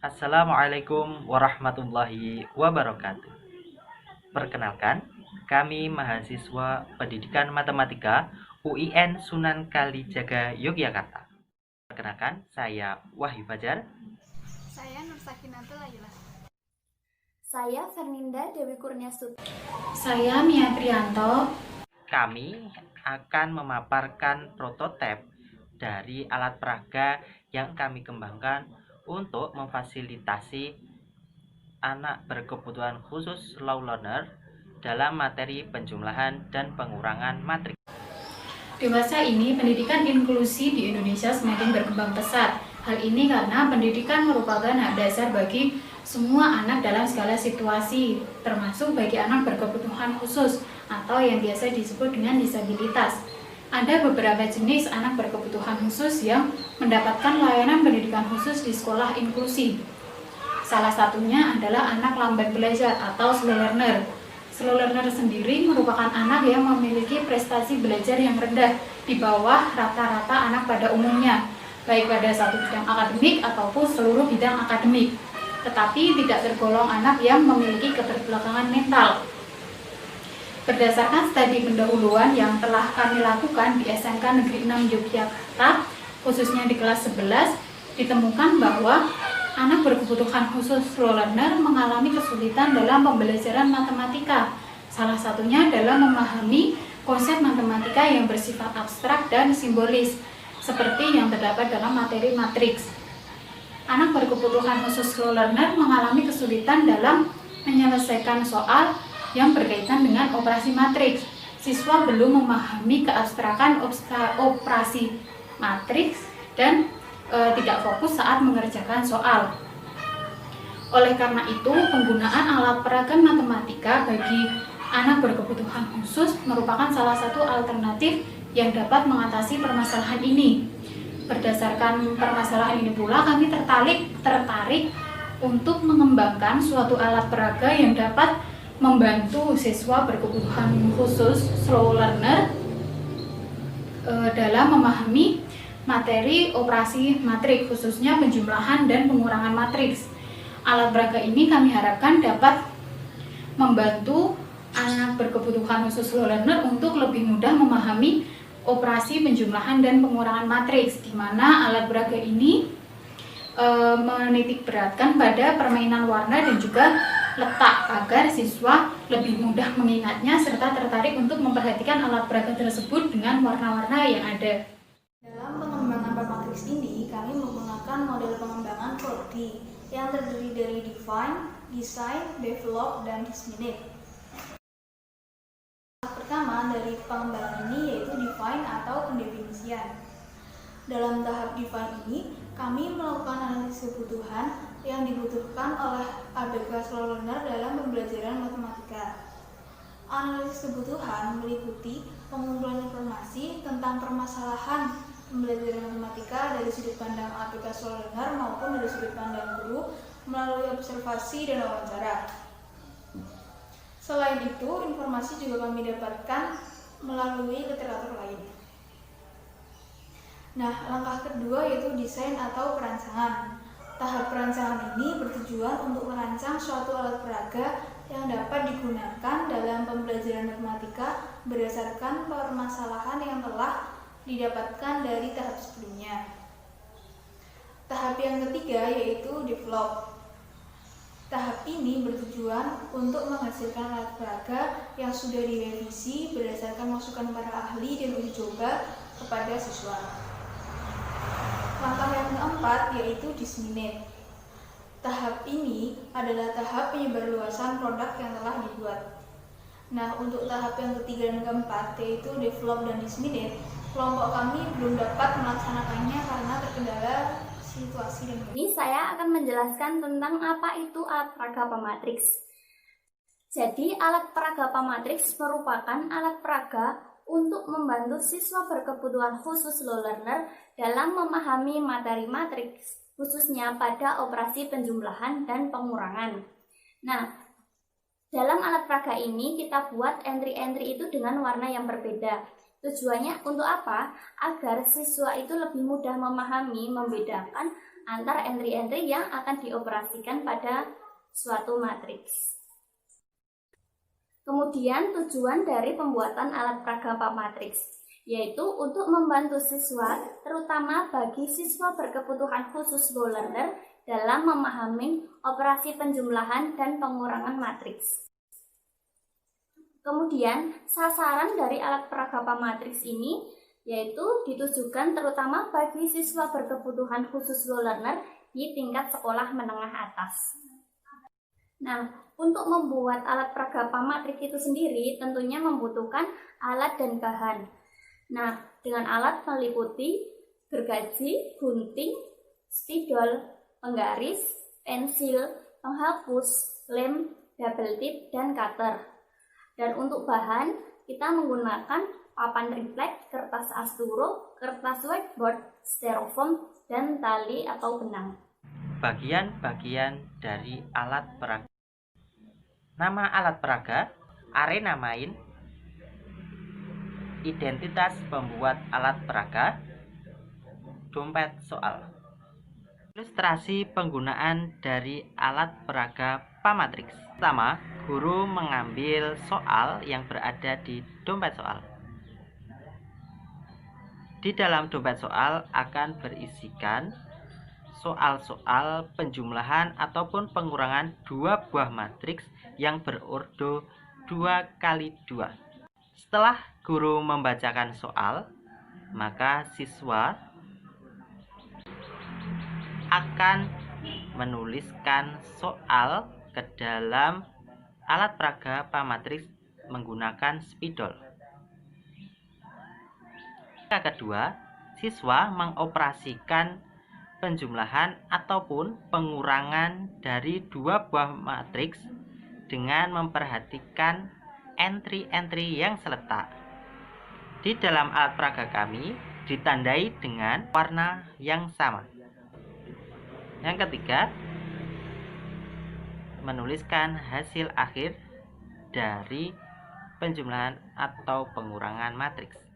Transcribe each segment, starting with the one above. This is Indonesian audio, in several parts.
Assalamualaikum warahmatullahi wabarakatuh. Perkenalkan, kami mahasiswa Pendidikan Matematika UIN Sunan Kalijaga Yogyakarta. Perkenalkan, saya Wahyu Fajar. Saya Nur Sakinatul Laila. Saya Ferninda Dewi Kurniasut. Saya Mia Prianto. Kami akan memaparkan prototipe dari alat peraga yang kami kembangkan untuk memfasilitasi anak berkebutuhan khusus slow learner dalam materi penjumlahan dan pengurangan matriks. Dewasa ini, pendidikan inklusi di Indonesia semakin berkembang pesat. Hal ini karena pendidikan merupakan hak dasar bagi semua anak dalam segala situasi, termasuk bagi anak berkebutuhan khusus atau yang biasa disebut dengan disabilitas. Ada beberapa jenis anak berkebutuhan khusus yang mendapatkan layanan pendidikan khusus di sekolah inklusi. Salah satunya adalah anak lambat belajar atau slow learner. Slow learner sendiri merupakan anak yang memiliki prestasi belajar yang rendah di bawah rata-rata anak pada umumnya, baik pada satu bidang akademik ataupun seluruh bidang akademik, tetapi tidak tergolong anak yang memiliki keterbelakangan mental. Berdasarkan studi pendahuluan yang telah kami lakukan di SMK Negeri 6 Yogyakarta, khususnya di kelas 11, ditemukan bahwa anak berkebutuhan khusus slow learner mengalami kesulitan dalam pembelajaran matematika. Salah satunya adalah memahami konsep matematika yang bersifat abstrak dan simbolis, seperti yang terdapat dalam materi matriks. Anak berkebutuhan khusus slow learner mengalami kesulitan dalam menyelesaikan soal yang berkaitan dengan operasi matriks. Siswa belum memahami keabstrakan operasi matriks dan tidak fokus saat mengerjakan soal. Oleh karena itu, penggunaan alat peraga matematika bagi anak berkebutuhan khusus merupakan salah satu alternatif yang dapat mengatasi permasalahan ini. Berdasarkan permasalahan ini pula, kami tertarik untuk mengembangkan suatu alat peraga yang dapat membantu siswa berkebutuhan khusus slow learner dalam memahami materi operasi matriks, khususnya penjumlahan dan pengurangan matriks. Alat peraga ini kami harapkan dapat membantu anak berkebutuhan khusus slow learner untuk lebih mudah memahami operasi penjumlahan dan pengurangan matriks, di mana alat peraga ini menitik beratkan pada permainan warna dan juga letak agar siswa lebih mudah mengingatnya serta tertarik untuk memperhatikan alat peraga tersebut dengan warna-warna yang ada. Dalam pengembangan matriks ini, kami menggunakan model pengembangan 4D yang terdiri dari define, design, develop, dan disseminate. Pertama dari pengembangan ini yaitu define atau pendefinisian. Dalam tahap define ini, kami melakukan analisis kebutuhan yang dibutuhkan oleh ABK slow learner dalam pembelajaran matematika. Analisis kebutuhan meliputi pengumpulan informasi tentang permasalahan pembelajaran matematika dari sudut pandang ABK slow learner maupun dari sudut pandang guru melalui observasi dan wawancara. Selain itu, informasi juga kami dapatkan melalui literatur lain. Nah, langkah kedua yaitu desain atau perancangan. Tahap perancangan ini bertujuan untuk merancang suatu alat peraga yang dapat digunakan dalam pembelajaran matematika berdasarkan permasalahan yang telah didapatkan dari tahap sebelumnya. Tahap yang ketiga yaitu develop. Tahap ini bertujuan untuk menghasilkan alat peraga yang sudah direvisi berdasarkan masukan para ahli dan uji coba kepada siswa. Langkah yang keempat yaitu disseminate. Tahap ini adalah tahap penyebarluasan produk yang telah dibuat. Nah, untuk tahap yang ketiga dan keempat yaitu develop dan disseminate, kelompok kami belum dapat melaksanakannya karena terkendala situasi dan Ini saya akan menjelaskan tentang apa itu alat peraga pematriks. Jadi, alat peraga pematriks merupakan alat peraga untuk membantu siswa berkebutuhan khusus slow learner dalam memahami materi matriks, khususnya pada operasi penjumlahan dan pengurangan. Nah, dalam alat peraga ini kita buat entry-entry itu dengan warna yang berbeda. Tujuannya untuk apa? Agar siswa itu lebih mudah memahami, membedakan antar entry-entry yang akan dioperasikan pada suatu matriks. Kemudian tujuan dari pembuatan alat peraga pamatriks yaitu untuk membantu siswa, terutama bagi siswa berkebutuhan khusus low learner dalam memahami operasi penjumlahan dan pengurangan matriks. Kemudian sasaran dari alat peraga pamatriks ini yaitu ditujukan terutama bagi siswa berkebutuhan khusus low learner di tingkat sekolah menengah atas. Nah, untuk membuat alat peraga pamatriks itu sendiri tentunya membutuhkan alat dan bahan. Nah, dengan alat meliputi gergaji, gunting, spidol, penggaris, pensil, penghapus, lem, double tip, dan cutter. Dan untuk bahan, kita menggunakan papan triplek, kertas asturo, kertas whiteboard, styrofoam, dan tali atau benang. Bagian-bagian dari alat peraga. Nama alat peraga, arena main, identitas pembuat alat peraga, dompet soal. Ilustrasi penggunaan dari alat peraga pamatriks. Pertama, guru mengambil soal yang berada di dompet soal. Di dalam dompet soal akan berisikan soal-soal penjumlahan ataupun pengurangan dua buah matriks yang berordo 2x2. Setelah guru membacakan soal, maka siswa akan menuliskan soal ke dalam alat peraga pamatriks menggunakan spidol. Yang kedua, siswa mengoperasikan penjumlahan ataupun pengurangan dari dua buah matriks dengan memperhatikan entry-entry yang seletak. Di dalam alat peraga kami ditandai dengan warna yang sama. Yang ketiga, menuliskan hasil akhir dari penjumlahan atau pengurangan matriks.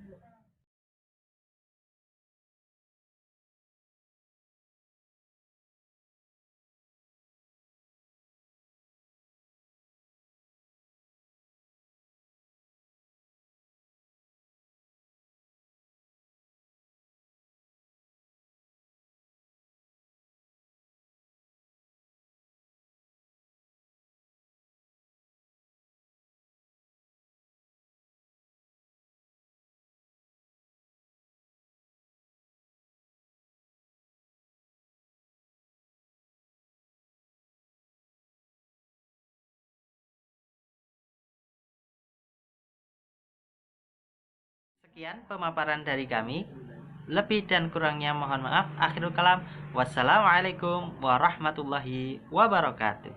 Sekian pemaparan dari kami. Lebih dan kurangnya mohon maaf. Akhirul kalam. Wassalamualaikum warahmatullahi wabarakatuh.